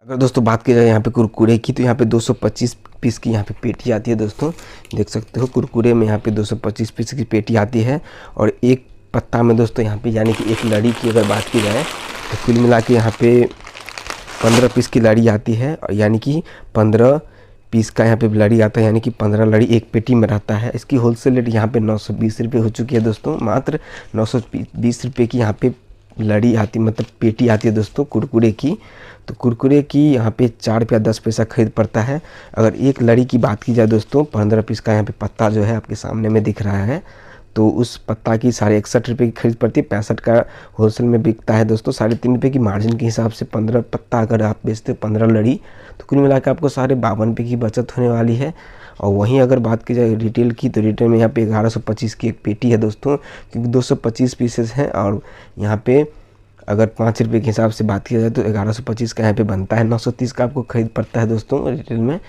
अगर दोस्तों बात की जाए यहाँ पे कुरकुरे की, तो यहाँ पे 225 पीस की यहाँ पे पेटी आती है दोस्तों। देख सकते हो कुरकुरे में यहाँ पे 225 पीस की पेटी आती है। और एक पत्ता में दोस्तों यहाँ पे यानी कि एक लड़ी की अगर बात की जाए तो कुल मिला के यहाँ पे 15 पीस की लड़ी आती है। और यानी कि 15 पीस का यहाँ पे लड़ी आता है, यानी कि 15 लड़ी एक पेटी में रहता है। इसकी होलसेल रेट यहाँ पे 920 रुपये हो चुकी है दोस्तों। मात्र 920 रुपये की यहाँ पे लड़ी आती, मतलब पेटी आती है दोस्तों कुरकुरे की। तो कुरकुरे की यहाँ पे 4 रुपया 10 पैसा खरीद पड़ता है। अगर एक लड़ी की बात की जाए दोस्तों, 15 पीस का यहाँ पे पत्ता जो है आपके सामने में दिख रहा है, तो उस पत्ता की 61.5 रुपये की खरीद पड़ती है। 65 का होलसेल में बिकता है दोस्तों। 3.5 रुपये की मार्जिन के हिसाब से 15 पत्ता अगर आप बेचते हो, 15 लड़ी, तो कुल मिलाकर आपको 52 रुपये की बचत होने वाली है। और वहीं अगर बात की जाए रिटेल की, तो रिटेल में यहाँ पे 1125 की एक पेटी है दोस्तों, क्योंकि 225 पीसेस हैं। और यहाँ पे अगर 5 रुपये के हिसाब से बात किया जाए तो 1125 का यहाँ पे बनता है। 930 का आपको खरीद पड़ता है दोस्तों रिटेल में।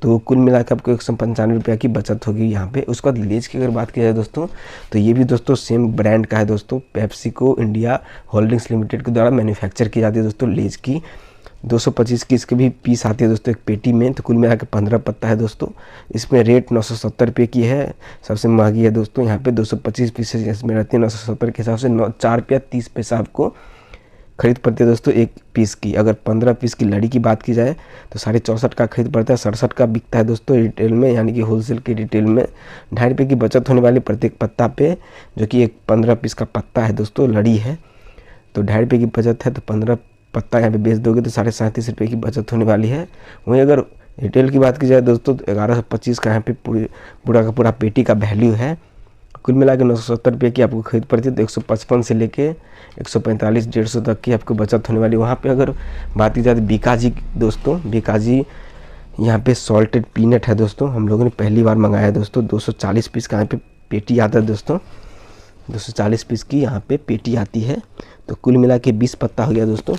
तो कुल मिलाकर आपको 195 रुपये की बचत होगी यहाँ पे। उसके बाद लेज की अगर बात की जाए दोस्तों, तो ये भी दोस्तों सेम ब्रांड का है दोस्तों। पेप्सिको इंडिया होल्डिंग्स लिमिटेड के द्वारा मैन्युफैक्चर की जाती है दोस्तों लेज की। 225 की इसके भी पीस आती है दोस्तों एक पेटी में। तो कुल मिला के 15 पत्ता है दोस्तों। इसमें रेट 970 रुपये की है, सबसे महंगी है दोस्तों। यहाँ पे 225 पीसेज इसमें रहती है। 970 के हिसाब से 4 रुपया 30 पैसा आपको खरीद पड़ती है दोस्तों एक पीस की। अगर 15 पीस की लड़ी की बात की जाए तो 64.5 का खरीद पड़ता है। 67 का बिकता है दोस्तों रिटेल में, यानी कि होलसेल के रिटेल में। 2.5 रुपये की बचत होने वाली प्रत्येक पत्ता पे, जो कि एक 15 पीस का पत्ता है दोस्तों, लड़ी है। तो 2.5 रुपये की बचत है, तो 15 पत्ता यहाँ पे बेच दोगे तो 37.5 रुपये की बचत होने वाली है। वहीं अगर रिटेल की बात की जाए दोस्तों, तो 1125 का यहाँ पे पूरा का पूरा पेटी का वैल्यू है। कुल मिला के 970 रुपये की आपको खरीद पड़ती है। तो 155 से लेके 145 150 तक की आपको बचत होने वाली। वहाँ पे अगर बात की जाए तो बीकाजी दोस्तों, बीकाजी यहाँ पे सॉल्टेड पीनट है दोस्तों। हम लोगों ने पहली बार मंगाया है दोस्तों। 240 पीस का यहाँ पे पेटी आता है दोस्तों। 240 पीस की यहाँ पे पेटी आती है। तो कुल मिला के 20 पत्ता हो गया दोस्तों।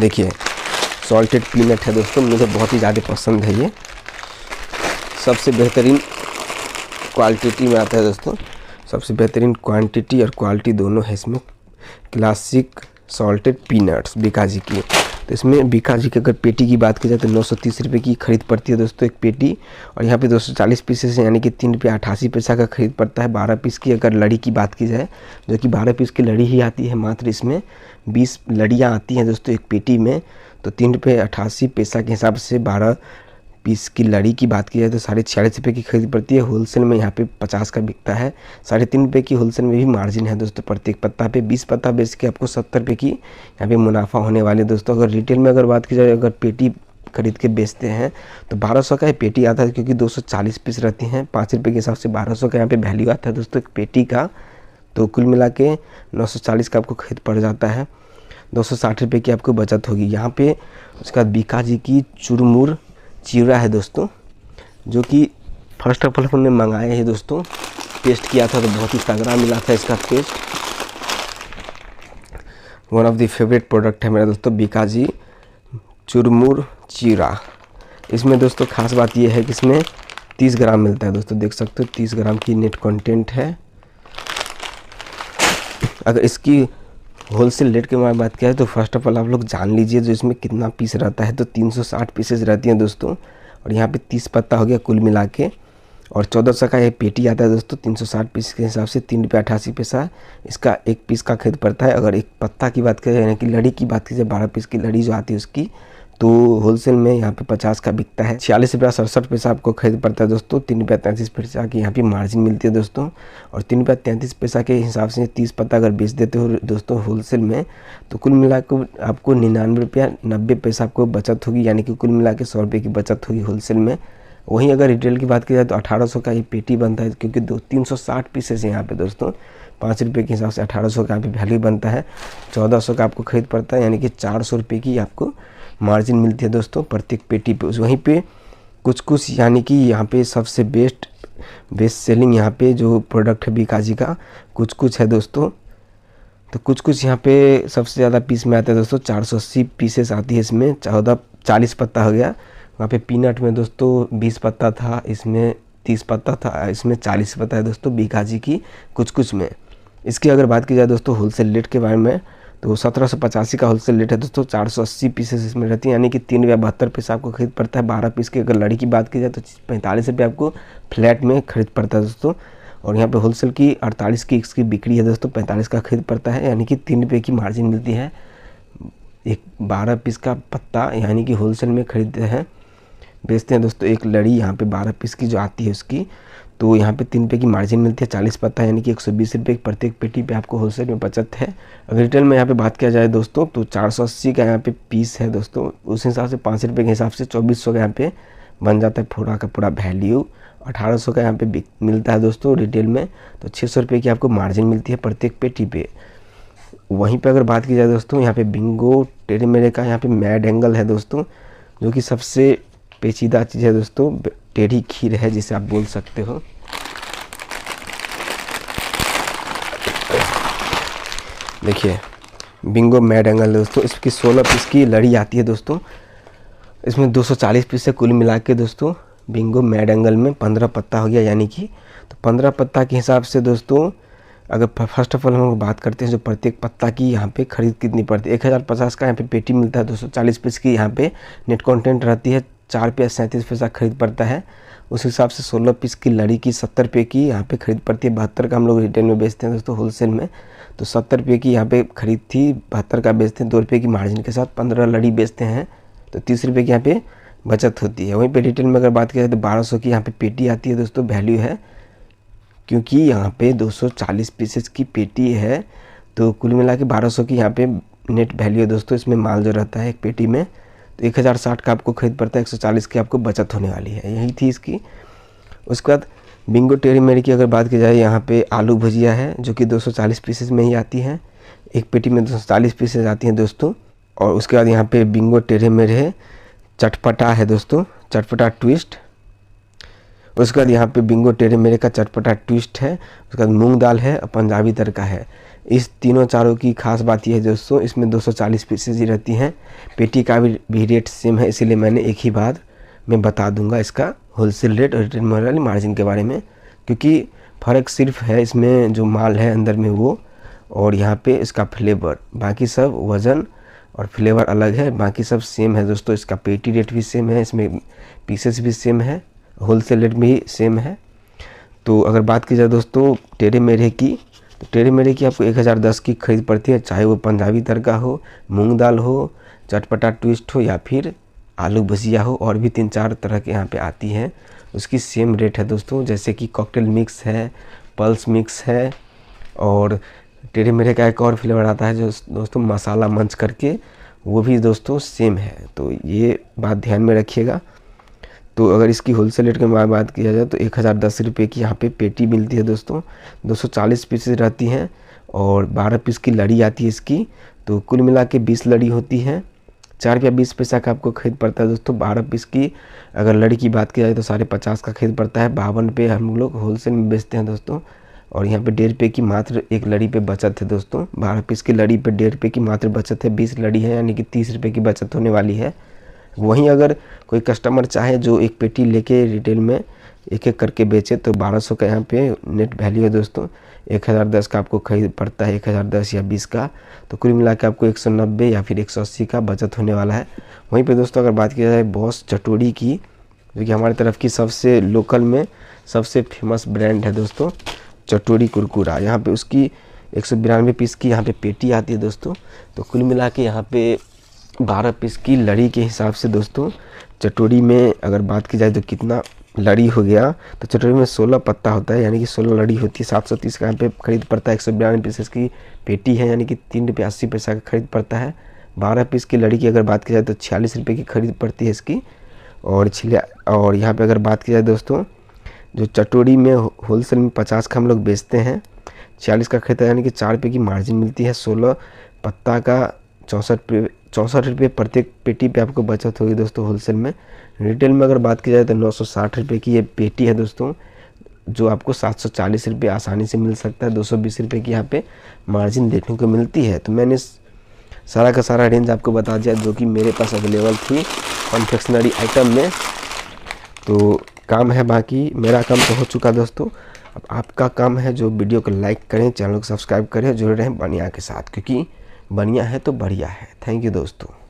देखिए सॉल्टेड पीनट है दोस्तों, मुझे बहुत ही ज़्यादा पसंद है। ये सबसे बेहतरीन क्वालिटी में आता है दोस्तों। सबसे बेहतरीन क्वांटिटी और क्वालिटी दोनों है इसमें। क्लासिक सॉल्टेड पीनट्स बीकाजी की। तो इसमें बीकाजी की अगर पेटी की बात की जाए तो 930 रुपये की खरीद पड़ती है दोस्तों एक पेटी। और यहाँ पे 240 पीसेस यानी कि 3 रुपया 88 पैसा का खरीद पड़ता है। 12 पीस की अगर लड़ी की बात की जाए, जो कि 12 पीस की लड़ी ही आती है। मात्र इसमें 20 लड़ियाँ आती हैं दोस्तों एक पेटी में। तो 3 रुपये 88 पैसा के हिसाब से 12 पीस की लड़ी की बात की जाए तो 46.5 रुपये की खरीद पड़ती है। होलसेल में यहाँ पे 50 का बिकता है। 3.5 रुपये की होलसेल में भी मार्जिन है दोस्तों प्रत्येक पत्ता पे। 20 पत्ता बेच के आपको 70 रुपये की यहाँ पे मुनाफा होने वाले दोस्तों। अगर रिटेल में अगर बात की जाए, अगर पेटी खरीद के बेचते हैं तो 1200 का पेटी आता है, क्योंकि 240 पीस रहती हैं। 5 रुपये के हिसाब से 1200 का यहाँ पे वैल्यू आता है दोस्तों एक पेटी का। तो कुल मिला के 940 का आपको खरीद पड़ जाता है। 260 रुपये की आपको बचत होगी यहाँ पे। उसके बाद बीकाजी की चुरमुर चिवड़ा है दोस्तों, जो कि फर्स्ट ऑफ ऑल हमने मंगाए हैं दोस्तों। टेस्ट किया था तो बहुत ही तगड़ा मिला था इसका taste. One of the favourite product है मेरा दोस्तों बीकाजी चुरमुर चिवड़ा। इसमें दोस्तों खास बात यह है कि इसमें 30 ग्राम मिलता है दोस्तों। देख सकते हो 30 ग्राम की नेट कंटेंट है। अगर इसकी होलसेल रेट के बारे में बात किया है तो फर्स्ट ऑफ ऑल आप लोग जान लीजिए जो इसमें कितना पीस रहता है। तो 360 पीसेज रहती हैं दोस्तों। और यहाँ पे 30 पत्ता हो गया कुल मिला के। और 1400 का ये पेटी आता है दोस्तों। 360 पीस के हिसाब से 3 रुपया 88 पैसा इसका एक पीस का खरीद पड़ता है। अगर एक पत्ता की बात करें, यानी कि लड़ी की बात की जाए, 12 पीस की लड़ी जो आती है उसकी, तो होलसेल में यहाँ पे 50 का बिकता है। 46 रुपया 67 पैसा आपको खरीद पड़ता है दोस्तों। 3 रुपया 33 पैसा की यहाँ पे मार्जिन मिलती है दोस्तों। और 3 रुपया 33 पैसा के हिसाब से 30 पत्ता अगर बेच देते हो दोस्तों होलसेल में, तो कुल मिला के आपको 99 रुपया 90 पैसा आपको बचत होगी, यानी कि कुल मिला के 100 रुपये की बचत होगी होलसेल में। वहीं अगर रिटेल की बात की जाए तो 1800 का ये पेटी बनता है, क्योंकि 360 पीसेस हैं यहाँ पे दोस्तों। 5 रुपये के हिसाब से 1800 का यहाँ पे वैल्यू बनता है। 1400 का आपको खरीद पड़ता है, यानी कि 400 रुपये की आपको मार्जिन मिलती है दोस्तों प्रत्येक पेटी पे। वहीं पे कुछ यानी कि यहाँ पे सबसे बेस्ट सेलिंग यहाँ पे जो प्रोडक्ट है बीकाजी का कुछ है दोस्तों। तो कुछ यहाँ पे सबसे ज़्यादा पीस में आता है दोस्तों। 480 पीसेस आती है इसमें। 40 पत्ता हो गया। वहाँ पे पीनट में दोस्तों 20 पत्ता था, इसमें 30 पत्ता था, इसमें 40 पत्ता है दोस्तों बीकाजी की कुछ में। इसकी अगर बात की जाए दोस्तों होलसेल रेट के बारे में, तो 1785 का होलसेल रेट है दोस्तों। 480 पीसेस इसमें रहती है, यानी कि 3 रुपया 72 पैसा आपको खरीद पड़ता है। 12 पीस की अगर लड़ी की बात की जाए तो 45 रुपये आपको फ्लैट में खरीद पड़ता है दोस्तों। और यहाँ पे होलसेल की 48 की इसकी बिक्री है दोस्तों, 45 का खरीद पड़ता है, यानी कि 3 रुपये की मार्जिन मिलती है। एक 12 पीस का पत्ता यानी कि होलसेल में खरीदते हैं, बेचते हैं दोस्तों। एक लड़ी यहाँ पे 12 पीस की जो आती है उसकी, तो यहाँ पे 3 रुपये की मार्जिन मिलती है। 40 पत्ता यानी कि 120 रुपये प्रत्येक पेटी पे आपको होलसेल में बचत है। अगर रिटेल में यहाँ पे बात किया जाए दोस्तों तो 480 का यहाँ पे पीस है दोस्तों। उस हिसाब से 5 रुपये के हिसाब से 2400 का यहाँ पे बन जाता है पूरा का पूरा वैल्यू। 1800 का यहाँ पे मिलता है दोस्तों रिटेल में, तो 600 रुपये की आपको मार्जिन मिलती है प्रत्येक पेटी पे। वहीं पे अगर बात की जाए दोस्तों यहाँ पे बिंगो टेढ़े मेढ़े का यहाँ पे मैड एंगल है दोस्तों, जो कि सबसे पेचीदा चीज़ है दोस्तों। टेढ़ी खीर है जिसे आप बोल सकते हो। देखिए बिंगो मैड एंगल दोस्तों, इसकी 16 पीस की लड़ी आती है दोस्तों। इसमें 240 पीस से कुल मिला के दोस्तों बिंगो मैड एंगल में 15 पत्ता हो गया, यानी कि तो 15 पत्ता के हिसाब से दोस्तों अगर फर्स्ट ऑफ ऑल हम लोग बात करते हैं जो प्रत्येक पत्ता की यहाँ पे खरीद कितनी पड़ती है। 1050 का यहाँ पे पेटी मिलता है दोस्तों। 40 पीस की यहाँ पे नेट कंटेंट रहती है, 4 रुपया 37 पैसा खरीद पड़ता है। उस हिसाब से 16 पीस की लड़ी की 70 रुपये की यहाँ पे खरीद पड़ती है। 72 का हम लोग रिटेल में बेचते हैं दोस्तों होलसेल में, तो 70 रुपये की यहाँ पे खरीद थी, 72 का बेचते हैं 2 रुपये की मार्जिन के साथ। 15 लड़ी बेचते हैं तो 30 रुपये की यहाँ पे बचत होती है। वहीं पे रिटेल में अगर बात किया जाए तो 1200 की यहाँ पे पेटी आती है दोस्तों, वैल्यू है क्योंकि यहाँ पे 240 पीसेस की पेटी है, तो कुल मिला के 1200 की यहाँ पे नेट वैल्यू है दोस्तों। इसमें माल जो रहता है एक पेटी में तो 1060 का आपको खरीद पड़ता है, 140 की आपको बचत होने वाली है, यही थी इसकी। उसके बाद बिंगो टेढ़ी मेढ़ी की अगर बात की जाए, यहाँ पे आलू भुजिया है जो कि 240 पीसेस में ही आती है, एक पेटी में 240 पीसेस आती हैं दोस्तों। और उसके बाद यहाँ पे बिंगो टेढ़े मेढ़े चटपटा है दोस्तों, चटपटा ट्विस्ट। उसके बाद यहाँ पे बिंगो टेढ़े मेढ़े का चटपटा ट्विस्ट है। उसके बाद मूंग दाल है और पंजाबी तड़का है। इस तीनों चारों की खास बात यह है दोस्तों, इसमें 240 पीसेज ही रहती हैं। पेटी का भी रेट सेम है, इसीलिए मैंने एक ही बार मैं बता दूंगा इसका होलसेल रेट और रिटेल वाली मार्जिन के बारे में, क्योंकि फ़र्क सिर्फ है इसमें जो माल है अंदर में वो, और यहाँ पे इसका फ्लेवर। बाकी सब वज़न और फ्लेवर अलग है, बाकी सब सेम है दोस्तों। इसका पेटी रेट भी सेम है, इसमें पीसेस भी सेम है, होलसेल रेट भी सेम है। तो अगर बात की जाए दोस्तों टेढ़े मेढ़े की, तो टेढ़े मेढ़े की आपको 1010 की खरीद पड़ती है, चाहे वो पंजाबी तड़का हो, मूंग दाल हो, चटपटा ट्विस्ट हो या फिर आलू भुजिया हो, और भी 3-4 तरह के यहाँ पे आती हैं। उसकी सेम रेट है दोस्तों, जैसे कि कॉकटेल मिक्स है, पल्स मिक्स है, और टेढ़े मेढ़े का एक और फ्लेवर आता है जो दोस्तों मसाला मंच करके, वो भी दोस्तों सेम है। तो ये बात ध्यान में रखिएगा। तो अगर इसकी होलसेल रेट की बात किया जाए तो 1010 रुपये की यहाँ पे पेटी मिलती है दोस्तों। 240 पीसेज रहती हैं और 12 पीस की लड़ी आती है इसकी, तो कुल मिला के 20 लड़ी होती हैं। 4 रुपया 20 पैसा का आपको खरीद पड़ता है दोस्तों। 12 पीस की अगर लड़ी की बात की जाए तो 50 का खरीद पड़ता है। 52 पे हम लोग होलसेल में बेचते हैं दोस्तों। और यहाँ पे 1.5 रुपये की मात्र एक लड़ी पे बचत है दोस्तों। 12 पीस की लड़ी पे 1.5 रुपये की मात्र बचत है। 20 लड़ी है यानी कि 30 रुपये की बचत होने वाली है। वहीं अगर कोई कस्टमर चाहे जो एक पेटी लेके रिटेल में एक एक करके बेचे तो 1200 का यहाँ पे नेट वैल्यू है दोस्तों। 1010 का आपको खरीद पड़ता है, 1010 या 20 का, तो कुल मिला के आपको 190 या फिर 180 का बचत होने वाला है। वहीं पे दोस्तों अगर बात की जाए बॉस चटोरी की, जो कि हमारी तरफ की सबसे लोकल में सबसे फेमस ब्रांड है दोस्तों, चटोरी कुरकुरा। यहाँ पे उसकी 192 पीस की यहाँ पे पेटी आती है दोस्तों। तो कुल मिला के यहाँ पे 12 पीस की लड़ी के हिसाब से दोस्तों चटोरी में अगर बात की जाए तो कितना लड़ी हो गया, तो चटोरी में 16 पत्ता होता है, यानी कि 16 लड़ी होती है। 730 का यहाँ पे खरीद पड़ता है। 192 पीसेस की पेटी है, यानी कि 3 रुपये 80 पैसा का खरीद पड़ता है। 12 पीस की लड़ी की अगर बात की जाए तो 46 रुपये की खरीद पड़ती है इसकी। और यहाँ पे अगर बात की जाए दोस्तों, जो चटोरी में होलसेल में 50 का हम लोग बेचते हैं, 46 का खरीदता है, यानी कि 4 रुपये की मार्जिन मिलती है। 16 पत्ता का 64 रुपये प्रत्येक पेटी पे आपको बचत होगी दोस्तों होलसेल में। रिटेल में अगर बात की जाए तो 960 रुपये की ये पेटी है दोस्तों, जो आपको 740 रुपये आसानी से मिल सकता है। 220 रुपये की यहाँ पे मार्जिन देखने को मिलती है। तो मैंने सारा का सारा रेंज आपको बता दिया जो कि मेरे पास अवेलेबल थी कॉन्फेक्शनरी आइटम में। तो काम है, बाकी मेरा काम तो हो चुका दोस्तों। अब आपका काम है जो वीडियो को लाइक करें, चैनल को सब्सक्राइब करें, जुड़े रहें बनिया के साथ, क्योंकि बढ़िया है तो बढ़िया है। थैंक यू दोस्तों।